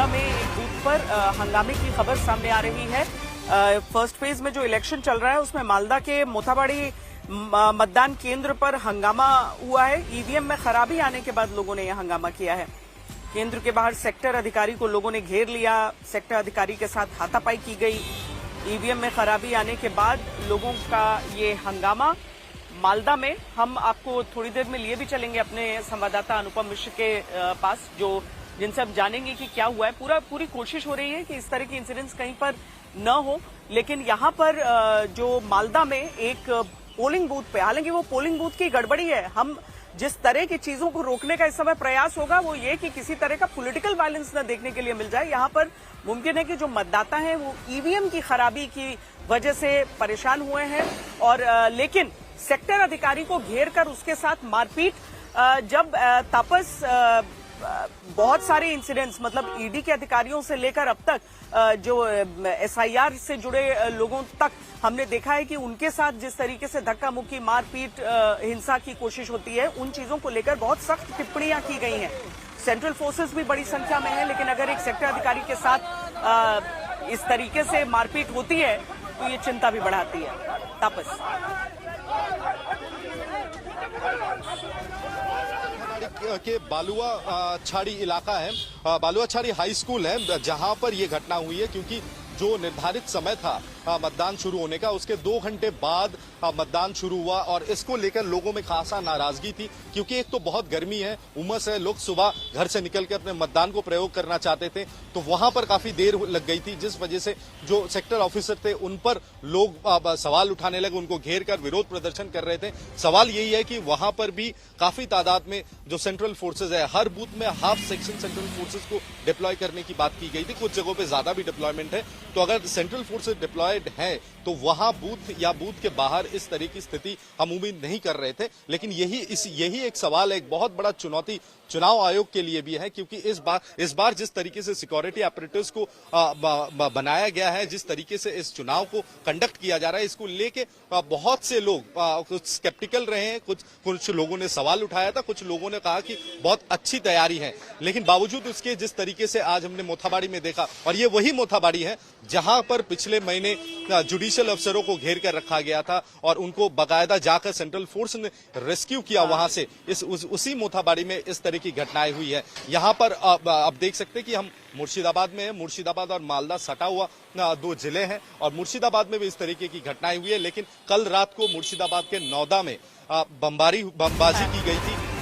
मालदा में एक बूथ पर हंगामे की खबर सामने आ रही है। फर्स्ट फेज में जो इलेक्शन चल रहा है उसमें मालदा के मोथाबाड़ी मतदान केंद्र पर हंगामा हुआ है। ईवीएम में खराबी आने के बाद लोगों ने यह हंगामा किया है। केंद्र के बाहर सेक्टर अधिकारी को लोगों ने घेर लिया, सेक्टर अधिकारी के साथ हाथापाई की गई। ईवीएम में खराबी आने के बाद लोगों का ये हंगामा। मालदा में हम आपको थोड़ी देर में लिए भी चलेंगे अपने संवाददाता अनुपम मिश्र के पास, जिनसे हम जानेंगे कि क्या हुआ है। पूरी कोशिश हो रही है कि इस तरह की इंसिडेंट्स कहीं पर न हो, लेकिन यहां पर जो मालदा में एक पोलिंग बूथ पे, हालांकि वो पोलिंग बूथ की गड़बड़ी है, हम जिस तरह की चीजों को रोकने का इस समय प्रयास होगा वो ये कि किसी तरह का पॉलिटिकल वायलेंस न देखने के लिए मिल जाए। यहां पर मुमकिन है कि जो मतदाता हैं वो ईवीएम की खराबी की वजह से परेशान हुए हैं, और लेकिन सेक्टर अधिकारी को घेर कर उसके साथ मारपीट, जब तापस बहुत सारे इंसिडेंट्स, मतलब ईडी के अधिकारियों से लेकर अब तक जो एसआईआर से जुड़े लोगों तक हमने देखा है कि उनके साथ जिस तरीके से धक्का मुक्की, मारपीट, हिंसा की कोशिश होती है, उन चीजों को लेकर बहुत सख्त टिप्पणियां की गई हैं। सेंट्रल फोर्सेस भी बड़ी संख्या में है, लेकिन अगर एक सेक्टर अधिकारी के साथ इस तरीके से मारपीट होती है तो ये चिंता भी बढ़ाती है। तापस, के बालुआ छाड़ी इलाका है, बालुआ छाड़ी हाई स्कूल है जहां पर यह घटना हुई है, क्योंकि जो निर्धारित समय था मतदान शुरू होने का, उसके 2 घंटे बाद मतदान शुरू हुआ और इसको लेकर लोगों में खासा नाराजगी थी, क्योंकि एक तो बहुत गर्मी है, उमस है, लोग सुबह घर से निकल के अपने मतदान को प्रयोग करना चाहते थे, तो वहां पर काफी देर लग गई थी, जिस वजह से जो सेक्टर ऑफिसर थे उन पर लोग सवाल उठाने लगे, उनको घेर कर विरोध प्रदर्शन कर रहे थे। सवाल यही है कि वहां पर भी काफी तादाद में जो सेंट्रल फोर्सेज है, हर बूथ में हाफ सेक्शन सेंट्रल फोर्सेज को डिप्लॉय करने की बात की गई थी, कुछ जगहों पे ज्यादा भी डिप्लॉयमेंट है, तो अगर सेंट्रल फोर्सेज डिप्लॉयड है तो वहां बूथ के बाहर इस तरह की स्थिति हम उम्मीद नहीं कर रहे थे। लेकिन यही एक सवाल है, एक बहुत बड़ा चुनौती चुनाव आयोग के लिए भी है, क्योंकि इस बार जिस तरीके से सिक्योरिटी अपरेटर्स को बनाया गया है, जिस तरीके से इस चुनाव को कंडक्ट किया जा रहा है, इसको लेके बहुत से लोग कुछ स्केप्टिकल रहे हैं, कुछ लोगों ने सवाल उठाया था, कुछ लोगों ने कहा कि बहुत अच्छी तैयारी है। लेकिन बावजूद उसके जिस तरीके से आज हमने मोथाबाड़ी में देखा, और ये वही मोथाबाड़ी है जहां पर पिछले महीने जुडिशियल अफसरों को घेर कर रखा गया था और उनको बाकायदा जाकर सेंट्रल फोर्स ने रेस्क्यू किया वहां से, उसी मोथाबाड़ी में इस तरह की घटनाएं हुई है। यहां पर अब देख सकते हैं कि हम मुर्शिदाबाद में हैं, मुर्शिदाबाद और मालदा सटा हुआ 2 जिले हैं, और मुर्शिदाबाद में भी इस तरीके की घटनाएं हुई है। लेकिन कल रात को मुर्शिदाबाद के नौदा में बमबाजी की गई थी,